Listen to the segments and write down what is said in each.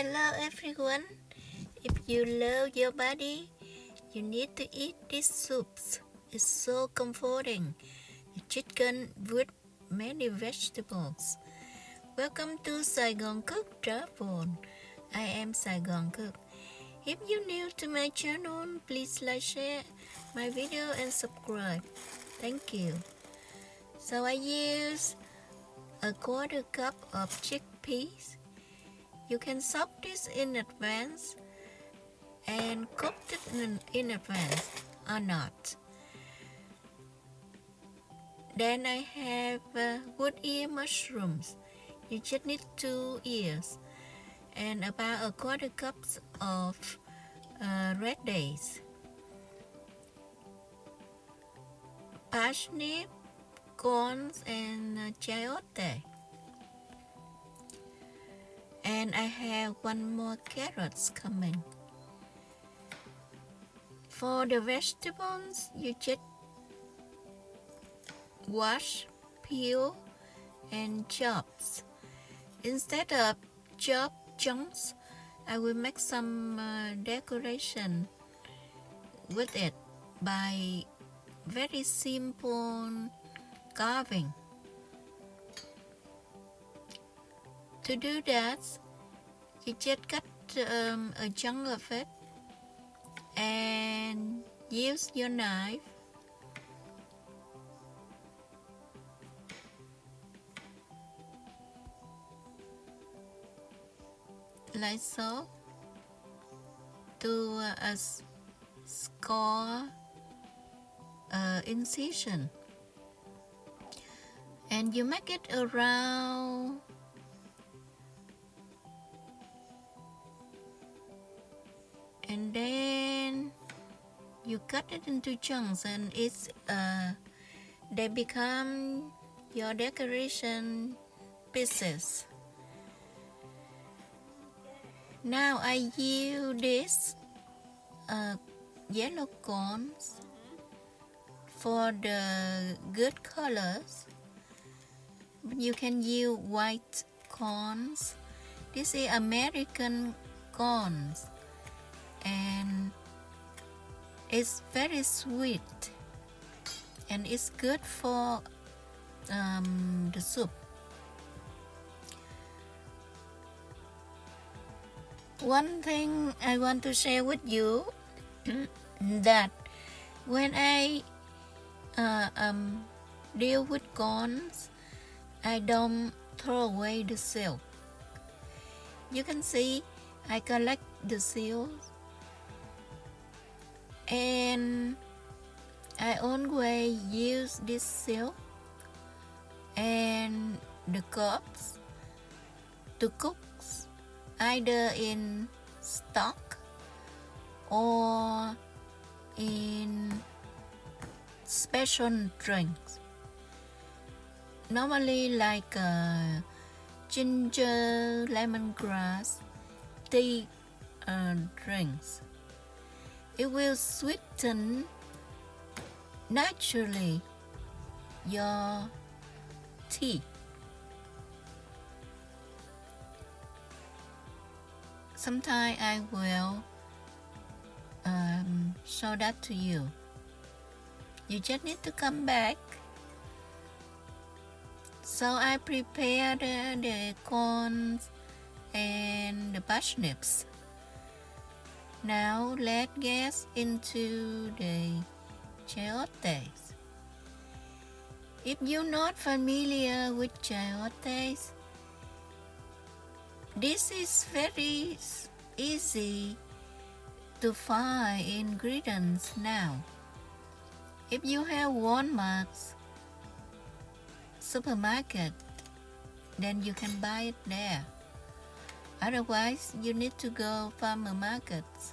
Hello everyone. If you love your body, you need to eat these soups. It's so comforting. Chicken with many vegetables. Welcome to Saigon Cook Travel. I am Saigon Cook. If you're new to my channel, please like, share my video and subscribe. Thank you. So I use a quarter cup of chickpeas. You can soak this in advance and cook it in advance or not. Then I have wood ear mushrooms. You just need 2 ears and about a quarter cup of red dates. Parsnip, corns and chayotes. And I have 1 more carrots coming. For the vegetables, you just wash, peel, and chop. Instead of chop chunks, I will make some decoration with it by very simple carving. To do that, you just cut a chunk of it and use your knife like so to score incision, and you make it around and then you cut it into chunks, and it's they become your decoration pieces. Now I use this yellow corns for the good colors, but you can use white corns. This is American corns and it's very sweet and it's good for the soup. One thing I want to share with you that when I deal with corns, I don't throw away the silk. You can see I collect the seals, and I always use this silk and the cups to cook either in stock or in special drinks, normally like ginger lemongrass tea drinks. It will sweeten naturally your tea. Sometime I will show that to you. You just need to come back. So I prepared the corns and the parsnips. Now let's get into the chayotes. If you're not familiar with chayotes, this is very easy to find ingredients now. If you have Walmart supermarket, then you can buy it there. Otherwise, you need to go farmer markets.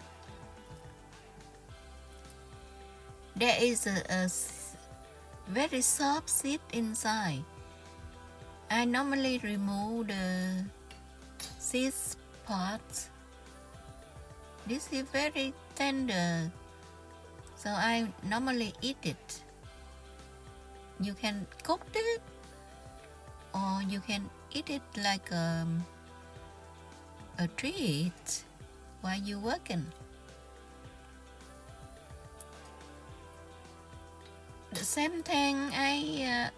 There is a very soft seed inside. I normally remove the seed parts. This is very tender, so I normally eat it. You can cook it or you can eat it like a treat while you're working. The same thing, I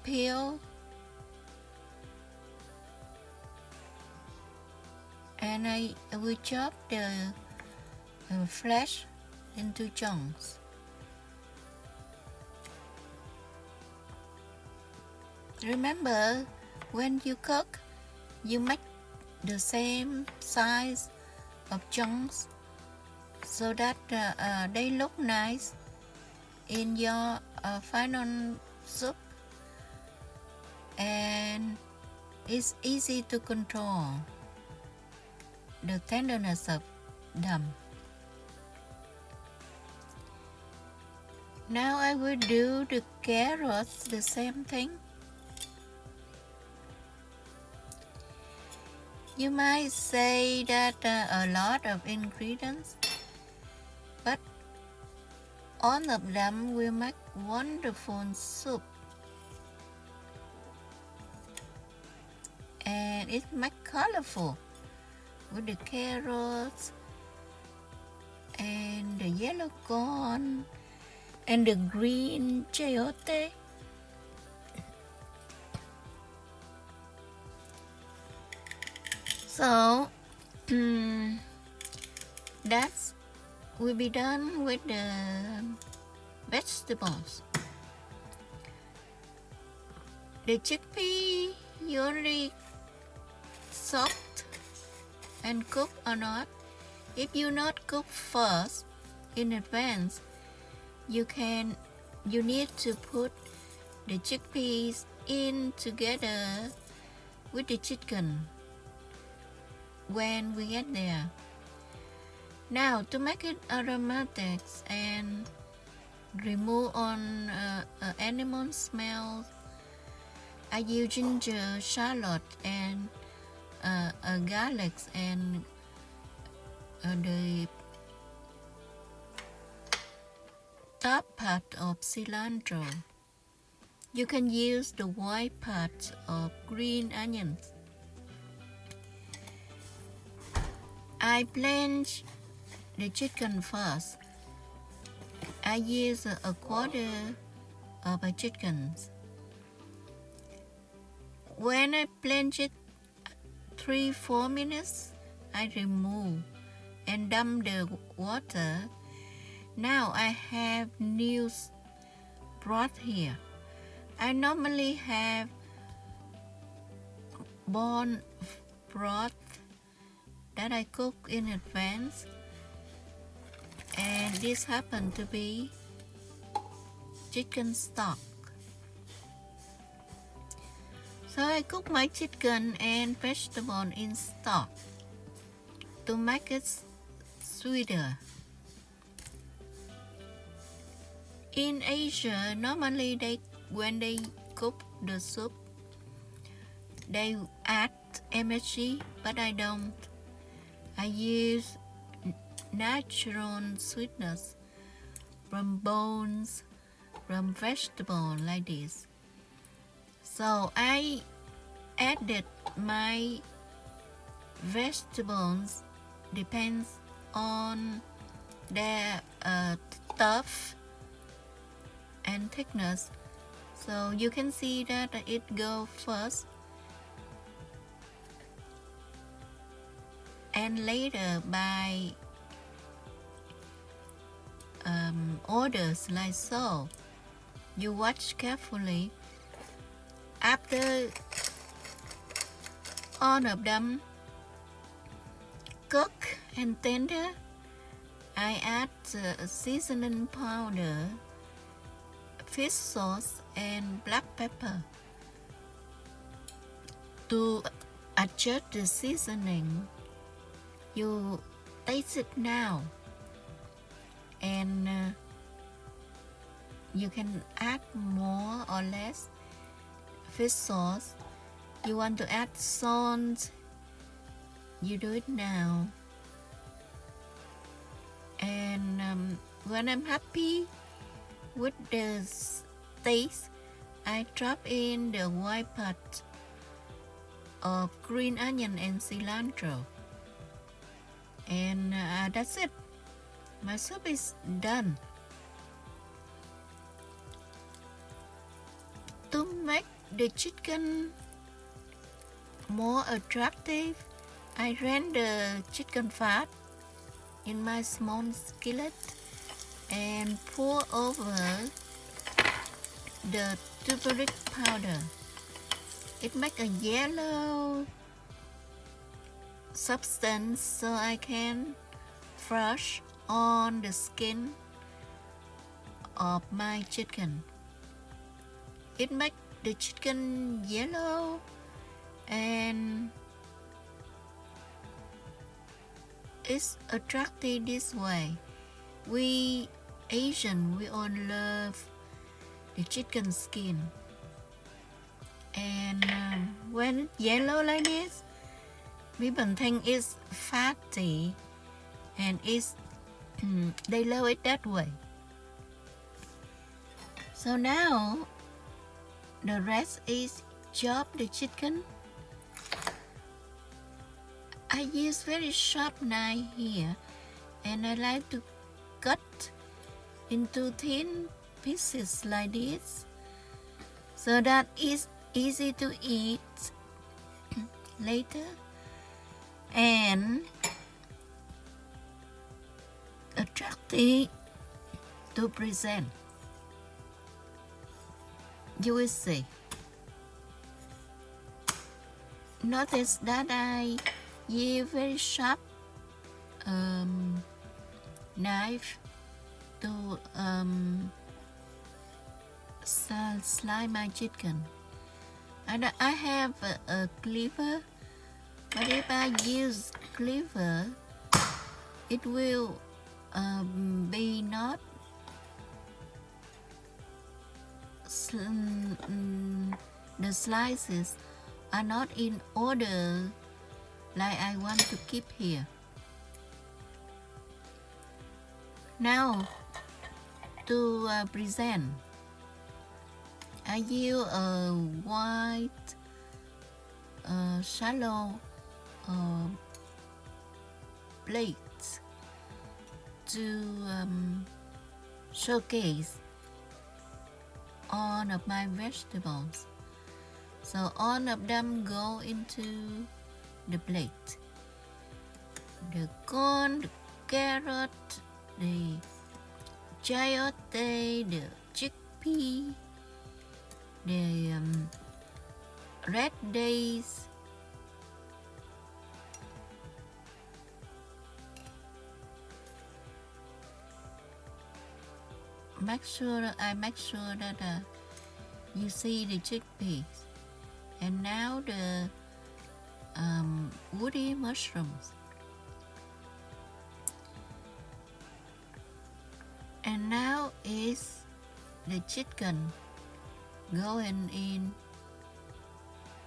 peel and I will chop the flesh into chunks. Remember, when you cook, you make the same size of chunks so that they look nice in your final soup, and it's easy to control the tenderness of them. Now I will do the carrots the same thing. You might say that a lot of ingredients, but all of them will make wonderful soup. And it makes colorful with the carrots and the yellow corn and the green chayote. So that's will be done with the vegetables. The chickpea usually soaked and cooked or not. If you not cook first in advance, you need to put the chickpeas in together with the chicken when we get there. Now, to make it aromatic and remove on animal smells, I use ginger, shallot, and garlic and the top part of cilantro. You can use the white part of green onions. I blanch the chicken first. I use a quarter of a chicken. When I blanch it 3-4 minutes, I remove and dump the water. Now I have new broth here. I normally have bone broth that I cook in advance, and this happened to be chicken stock. So I cook my chicken and vegetable in stock to make it sweeter. In Asia, normally when they cook the soup, they add MSG, but I don't. I use natural sweetness from bones, from vegetable like this. So I added my vegetables depends on their tough and thickness. So you can see that it go first and later by orders like so. You watch carefully. After all of them cook and tender, I add seasoning powder, fish sauce, and black pepper to adjust the seasoning. You taste it now, and you can add more or less fish sauce. You want to add salt, you do it now. And when I'm happy with the taste, I drop in the white part of green onion and cilantro. And that's it. My soup is done. To make the chicken more attractive, I ran the chicken fat in my small skillet and pour over the turmeric powder. It makes a yellow substance so I can brush on the skin of my chicken. It makes the chicken yellow and it's attractive this way. We Asian, we all love the chicken skin. And when it's yellow like this, people think it's fatty and it's they love it that way. So now the rest is chop the chicken. I use very sharp knife here, and I like to cut into thin pieces like this so that it's easy to eat later and attractive to present. You will see. Notice that I use very sharp knife to slice my chicken. And I have a cleaver, but if I use cleaver, it will be not the slices are not in order like I want to keep here. Now to present, I use a white shallow plate to showcase all of my vegetables. So all of them go into the plate. The corn, the carrot, the chayote, the chickpea, the red days, I make sure that you see the chickpeas, and now the woody mushrooms, and now is the chicken going in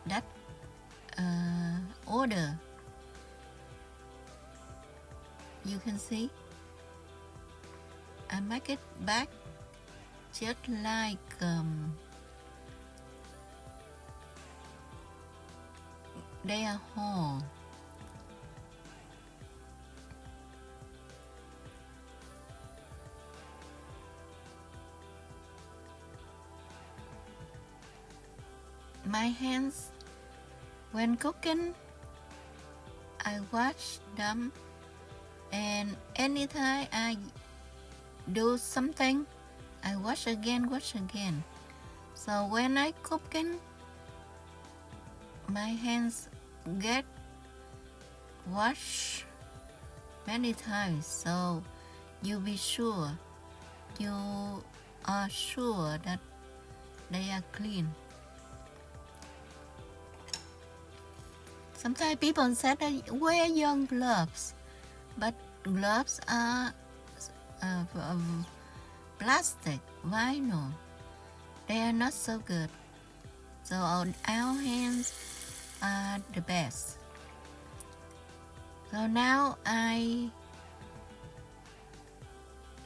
that order. You can see I make it back just like they are whole. My hands, when cooking, I wash them, and anytime I do something, I wash again. So when I cooking, my hands get washed many times. So you are sure that they are clean. Sometimes people say that wear your gloves, but gloves are plastic, vinyl. They are not so good. So our hands are the best. So now I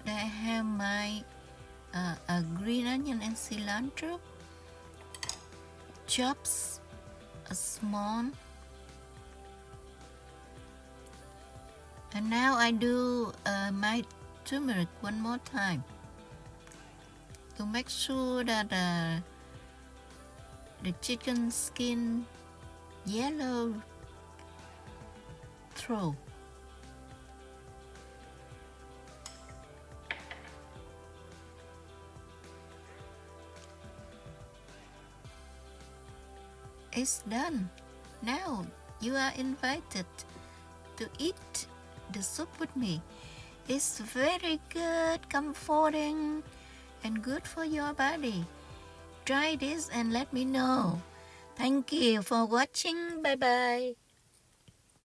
have my green onion and cilantro, chops a small. And now I do my turmeric one more time to make sure that the chicken skin yellow through. It's done. Now you are invited to eat the soup with me. It's very good, comforting, and good for your body. Try this and let me know. Thank you for watching. Bye bye.